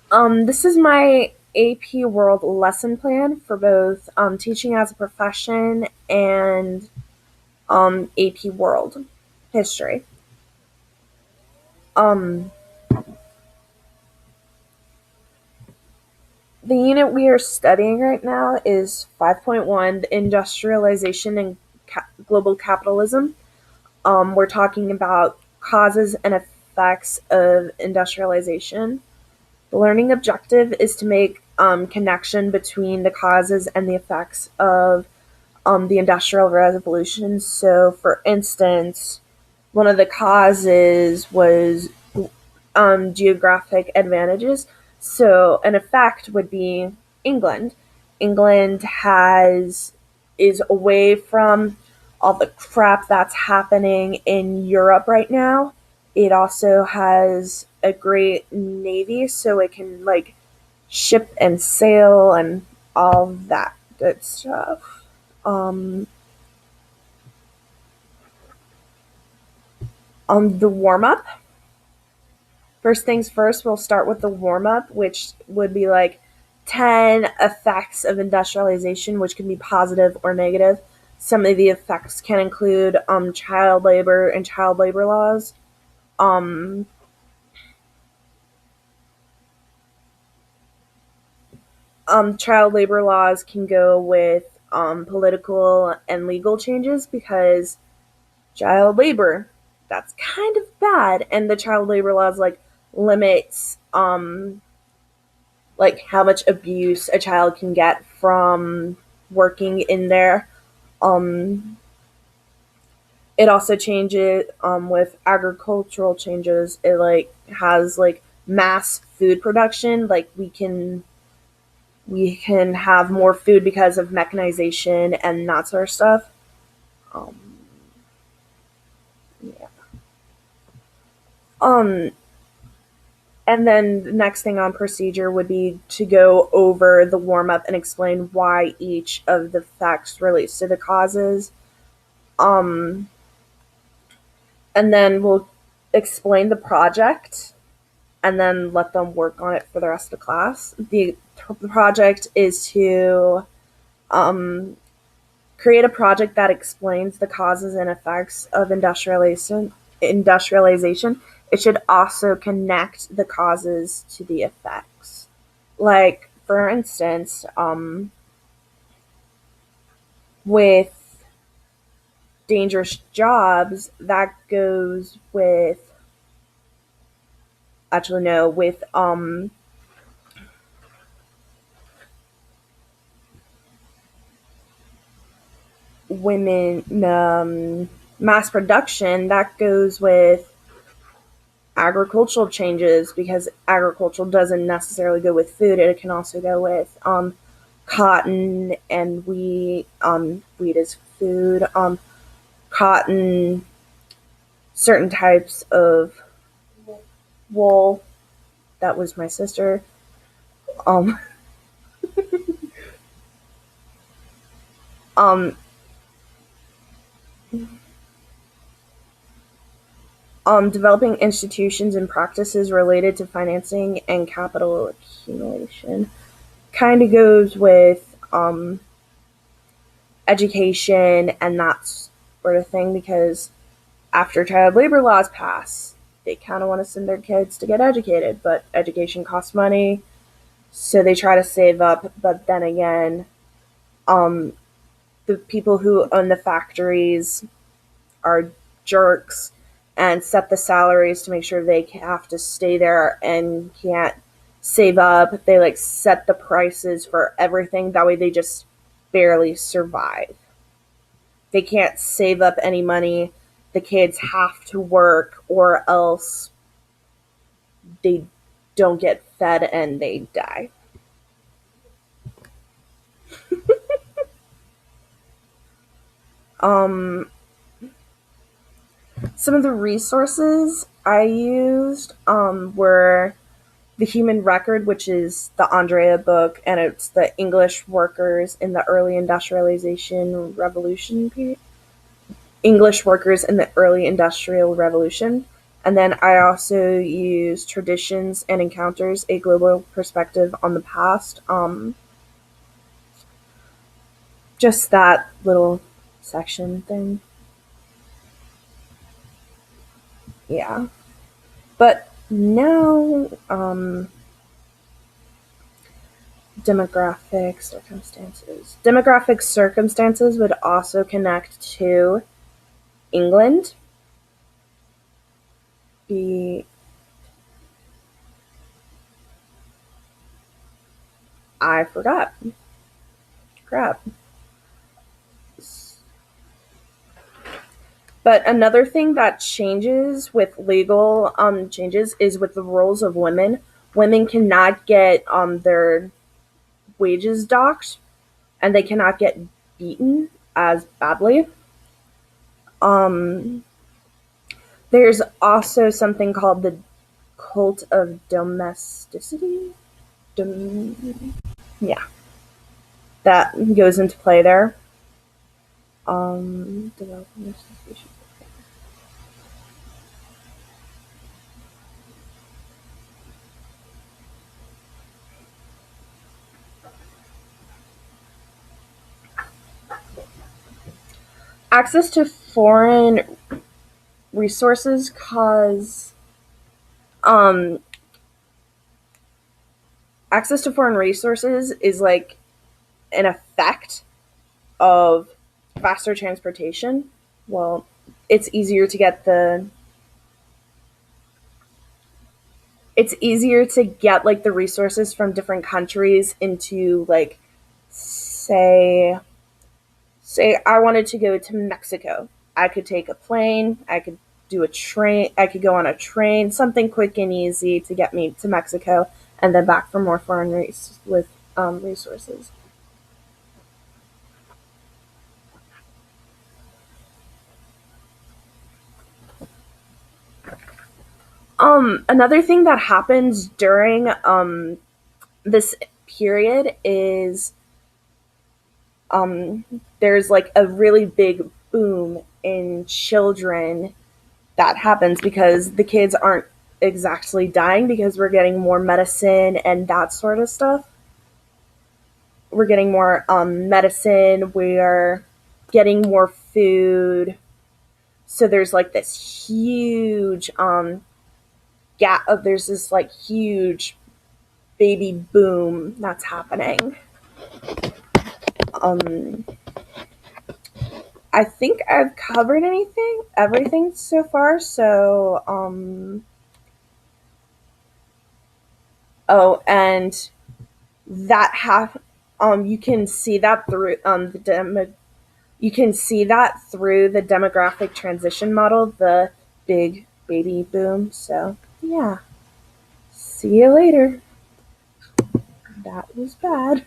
This is my AP World lesson plan for both teaching as a profession and AP World history. Um, the unit we are studying right now is 5.1, the industrialization and global capitalism. We're talking about causes and effects of industrialization. The learning objective is to make connection between the causes and the effects of the Industrial Revolution. So, for instance, one of the causes was geographic advantages. So, an effect would be England. England has is away from all the crap that's happening in Europe right now. It also has a great navy, so it can like ship and sail and all that good stuff. Um, on the warm up, first things first, we'll start with the warm up, which would be like 10 effects of industrialization, which can be positive or negative. Some of the effects can include child labor and child labor laws. Um, Child labor laws can go with political and legal changes because child labor, that's kind of bad. And the child labor laws like limits like how much abuse a child can get from working in there. Um, it also changes with agricultural changes. It like has like mass food production. Like we can have more food because of mechanization and that sort of stuff. Um, yeah. Um, and then the next thing on procedure would be to go over the warm up and explain why each of the facts relates to the causes. Um, and then we'll explain the project and then let them work on it for the rest of the class. The project is to um, create a project that explains the causes and effects of industrialization. It should also connect the causes to the effects. Like, for instance, with dangerous jobs, that goes with actually no, with women mass production, that goes with agricultural changes because agriculture doesn't necessarily go with food. It can also go with cotton and wheat. Wheat is food. Cotton, certain types of wool. That was my sister. Um, um, Developing institutions and practices related to financing and capital accumulation kind of goes with education and that sort of thing because after child labor laws pass, they kind of want to send their kids to get educated, but education costs money, so they try to save up. But then again, um, the people who own the factories are jerks and set the salaries to make sure they have to stay there and can't save up. They like set the prices for everything. That way they just barely survive. They can't save up any money. The kids have to work or else they don't get fed and they die. Um, some of the resources I used were the Human Record, which is the Andrea book, and it's the English workers in the early industrialization revolution period. English workers in the early industrial revolution, And then I also use traditions and encounters, a global perspective on the past. Just that little section thing. Yeah. But now, demographic circumstances. Demographic circumstances would also connect to England. Be I forgot. Crap. But another thing that changes with legal changes is with the roles of women. Women cannot get their wages docked, and they cannot get beaten as badly. Um, there's also something called the cult of domesticity. Yeah, that goes into play there. Developing access to foreign resources cause um access to foreign resources is like an effect of faster transportation. Well, it's easier to get the it's easier to get like the resources from different countries into like say say I wanted to go to Mexico. I could take a plane, I could do a train, I could go on a train, something quick and easy to get me to Mexico and then back for more foreign with resources. Another thing that happens during this period is um, there's like a really big boom in children that happens because the kids aren't exactly dying because we're getting more medicine and that sort of stuff. We're getting more medicine, we're getting more food. So there's like this huge gap of there's this like huge baby boom that's happening. Um, I think I've covered everything so far. So, oh, and that half, you can see that through you can see that through the demographic transition model, the big baby boom. So, yeah. See you later. That was bad.